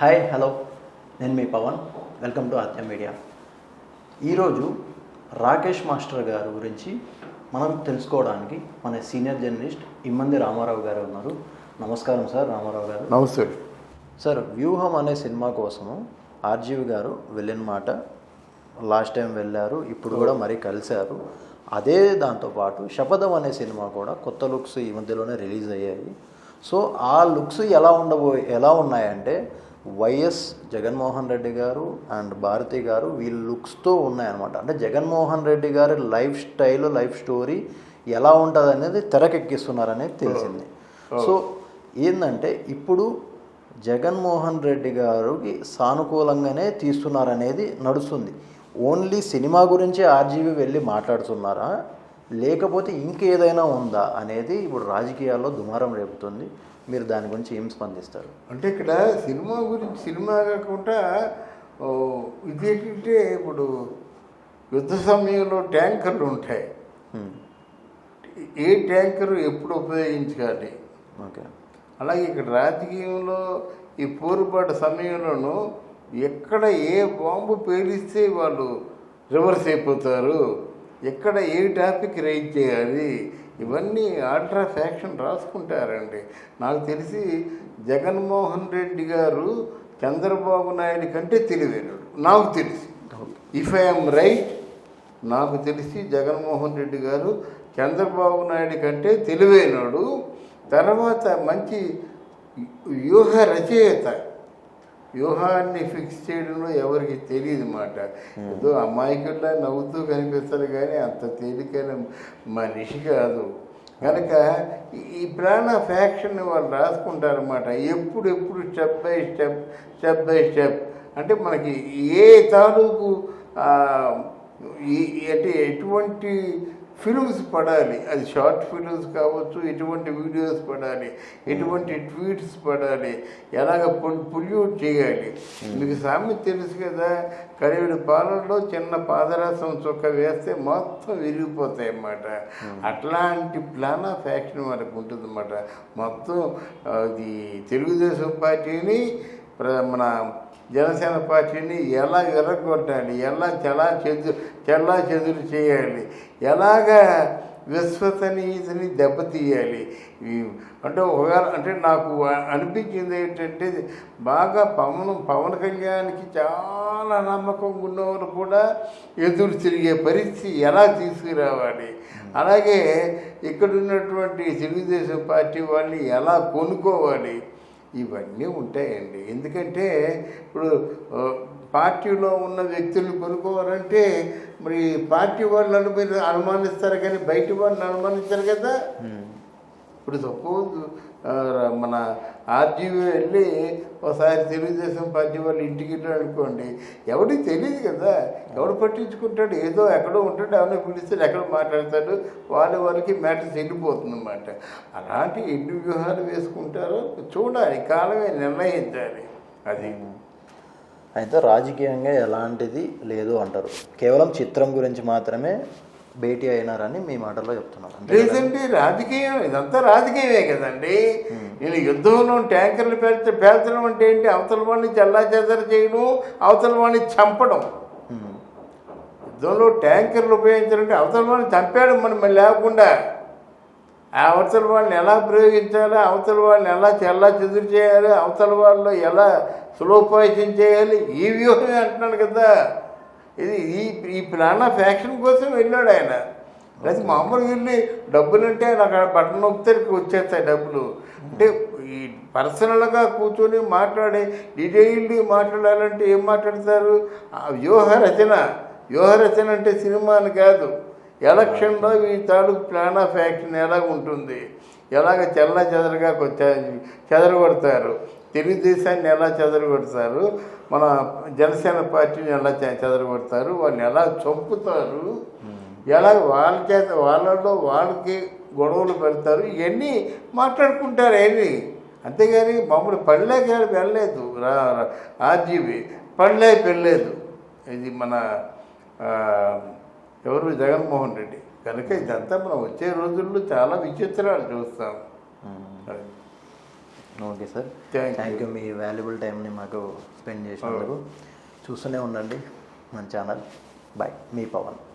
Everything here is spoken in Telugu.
హాయ్ హలో నేను మీ పవన్. వెల్కమ్ టు ఆత్మ మీడియా. ఈరోజు రాకేష్ మాస్టర్ గారు గురించి మనం తెలుసుకోవడానికి మన సీనియర్ జర్నలిస్ట్ ఇమ్మంది రామారావు గారు ఉన్నారు. నమస్కారం సార్ రామారావు గారు. నమస్తే సార్, వ్యూహం అనే సినిమా కోసము ఆర్జీవి గారు వెళ్ళిన మాట లాస్ట్ టైం వెళ్ళారు, ఇప్పుడు కూడా మరీ కలిశారు. అదే దాంతోపాటు శపథం అనే సినిమా కూడా కొత్త లుక్స్ ఈ మధ్యలోనే రిలీజ్ అయ్యాయి. సో ఆ లుక్స్ ఎలా ఉన్నాయంటే వైఎస్ జగన్మోహన్ రెడ్డి గారు అండ్ భారతి గారు వీళ్ళ లుక్స్తో ఉన్నాయన్నమాట. అంటే జగన్మోహన్ రెడ్డి గారి లైఫ్ స్టైల్, లైఫ్ స్టోరీ ఎలా ఉంటుంది అనేది తెరకెక్కిస్తున్నారనేది తెలిసింది. సో ఏంటంటే ఇప్పుడు జగన్మోహన్ రెడ్డి గారికి సానుకూలంగానే తీస్తున్నారనేది నడుస్తుంది. ఓన్లీ సినిమా గురించి ఆర్జీవి వెళ్ళి మాట్లాడుతున్నారా, లేకపోతే ఇంకేదైనా ఉందా అనేది ఇప్పుడు రాజకీయాల్లో దుమారం రేపుతుంది. మీరు దాని గురించి ఏం స్పందిస్తారు? అంటే ఇక్కడ సినిమా గురించి సినిమా కాకుండా ఇదేంటంటే ఇప్పుడు యుద్ధ సమయంలో ట్యాంకర్లు ఉంటాయి. ఏ ట్యాంకరు ఎప్పుడు ఉపయోగించాలి. ఓకే. అలాగే ఇక్కడ రాజకీయంలో ఈ పోరుబాటు సమయంలోనూ ఎక్కడ ఏ బాంబు పేలిస్తే వాళ్ళు రివర్స్ అయిపోతారు, ఎక్కడ ఏ టాపిక్ రైజ్ చేయాలి, ఇవన్నీ ఆర్డర్ ఆఫ్ యాక్షన్ రాసుకుంటారండి. నాకు తెలిసి జగన్మోహన్ రెడ్డి గారు చంద్రబాబు నాయుడు కంటే తెలివైనడు నాకు తెలిసి. ఇఫ్ ఐఎమ్ రైట్, నాకు తెలిసి జగన్మోహన్ రెడ్డి గారు చంద్రబాబు నాయుడు కంటే తెలివైనడు. తర్వాత మంచి వ్యూహ రచయిత. వ్యూహాన్ని ఫిక్స్ చేయడంలో ఎవరికి తెలియదు మాట. ఏదో అమాయకుల్లా నవ్వుతూ కనిపిస్తారు కానీ అంత తేలికైన మనిషి కాదు. కనుక ఈ ప్లాన్ ఆఫ్ యాక్షన్ వాళ్ళు రాసుకుంటారన్నమాట. ఎప్పుడు స్టెప్ బై స్టెప్ అంటే మనకి ఏ తాలూకు అంటే ఎటువంటి ఫిల్మ్స్ పడాలి, అది షార్ట్ ఫిల్మ్స్ కావచ్చు, ఎటువంటి వీడియోస్ పడాలి, ఎటువంటి ట్వీట్స్ పడాలి, ఎలాగ పొల్యూట్ చేయాలి. మీకు సామెత తెలుసు కదా, కడివిడి పాలల్లో చిన్న పాదరసం చుక్క వేస్తే మొత్తం విరిగిపోతాయి అన్నమాట. అట్లాంటి ప్లాన్ ఆఫ్ యాక్షన్ మనకు ఉంటుంది అన్నమాట. మొత్తం అది తెలుగుదేశం పార్టీని మన జనసేన పార్టీని ఎలా ఎర్రగొట్టాలి, ఎలా చెల్లా చెదురు చేయాలి, ఎలాగా విశ్వసనీయతని దెబ్బతీయాలి. అంటే ఒకవేళ అంటే నాకు అనిపించింది ఏంటంటే బాగా పవన్ కళ్యాణ్కి చాలా నమ్మకం ఉన్నవారు కూడా ఎదురు తిరిగే పరిస్థితి ఎలా తీసుకురావాలి, అలాగే ఇక్కడ ఉన్నటువంటి తెలుగుదేశం పార్టీ వాళ్ళని ఎలా కొనుక్కోవాలి, ఇవన్నీ ఉంటాయండి. ఎందుకంటే ఇప్పుడు పార్టీలో ఉన్న వ్యక్తులను కొనుక్కోవాలంటే మరి పార్టీ వాళ్ళని మీరు అనుమానిస్తారు కానీ బయట వాళ్ళని అనుమానిస్తారు కదా. ఇప్పుడు సపోజ్ మన ఆర్జీవి వెళ్ళి ఒకసారి తెలుగుదేశం పార్టీ వాళ్ళు ఇంటికి వెళ్ళాడు అనుకోండి, ఎవరికి తెలియదు కదా, ఎవడు పట్టించుకుంటాడు, ఏదో ఎక్కడో ఉంటాడు, ఎవరిని పిలిస్తాడు, ఎక్కడ మాట్లాడతాడు, వాళ్ళకి మ్యాటర్స్ వెళ్ళిపోతుంది అన్నమాట. అలాంటి ఎన్ని వ్యూహాలు వేసుకుంటారో చూడాలి, కాలమే నిర్ణయించాలి. అది అయితే రాజకీయంగా ఎలాంటిది లేదు అంటారు, కేవలం చిత్రం గురించి మాత్రమే భేటీ అయినారని మీ మాటల్లో చెప్తున్నారు. లేదండి, రాజకీయం ఇదంతా రాజకీయమే కదండి. నేను యుద్ధంలో ట్యాంకర్లు పేల్చడం అంటే ఏంటి, అవతల వాడిని చెల్లాచెదరు చేయడం, అవతల వాడిని చంపడం. యుద్ధంలో ట్యాంకర్లు ఉపయోగించాలంటే అవతల వాడిని చంపాడు మనం లేకుండా, ఆ అవతల వాళ్ళని ఎలా ప్రయోగించాలి, అవతల వాళ్ళని ఎలా చెల్లాచెదురు చేయాలి, అవతల వాళ్ళు ఎలా సులోపాయసం చేయాలి, ఈ వ్యూహమే అంటున్నాడు కదా. ఇది ఈ ప్లాన్ ఆఫ్ యాక్షన్ కోసం వెళ్ళాడు ఆయన. లేదా మామూలుగా వెళ్ళి డబ్బులు అంటే నాకు బటన్ నొక్కితే వచ్చేస్తాయి డబ్బులు. అంటే ఈ పర్సనల్గా కూర్చొని మాట్లాడే డీటెయిల్డ్గా మాట్లాడాలంటే ఏం మాట్లాడతారు, వ్యూహ రచన అంటే సినిమా అని కాదు. ఎలక్షన్లో ఈ తాలూకు ప్లాన్ ఆఫ్ యాక్షన్ ఎలాగ ఉంటుంది, ఎలాగ చెదరగా చెదరగొడతారు, తెలుగుదేశాన్ని ఎలా చెదరగొడతారు, మన జనసేన పార్టీని ఎలా చెదరగొడతారు, వాళ్ళని ఎలా చంపుతారు, ఎలా వాళ్ళకి గొడవలు పెడతారు, ఇవన్నీ మాట్లాడుకుంటారు. అవన్నీ అంతేగాని మామూలు పళ్ళేకి వెళ్ళలేదు. ఆర్జీవి పళ్ళేకి వెళ్ళలేదు. ఇది మన ఎవరు జగన్మోహన్ రెడ్డి. కనుక ఇదంతా మనం వచ్చే రోజుల్లో చాలా విచిత్రాలు చూస్తాం. Okay sir, Thank you. Thank you me valuable టైంని మాకు స్పెండ్ చేసినందుకు. చూస్తూనే ఉండండి మన ఛానల్. బాయ్, మీ పవన్.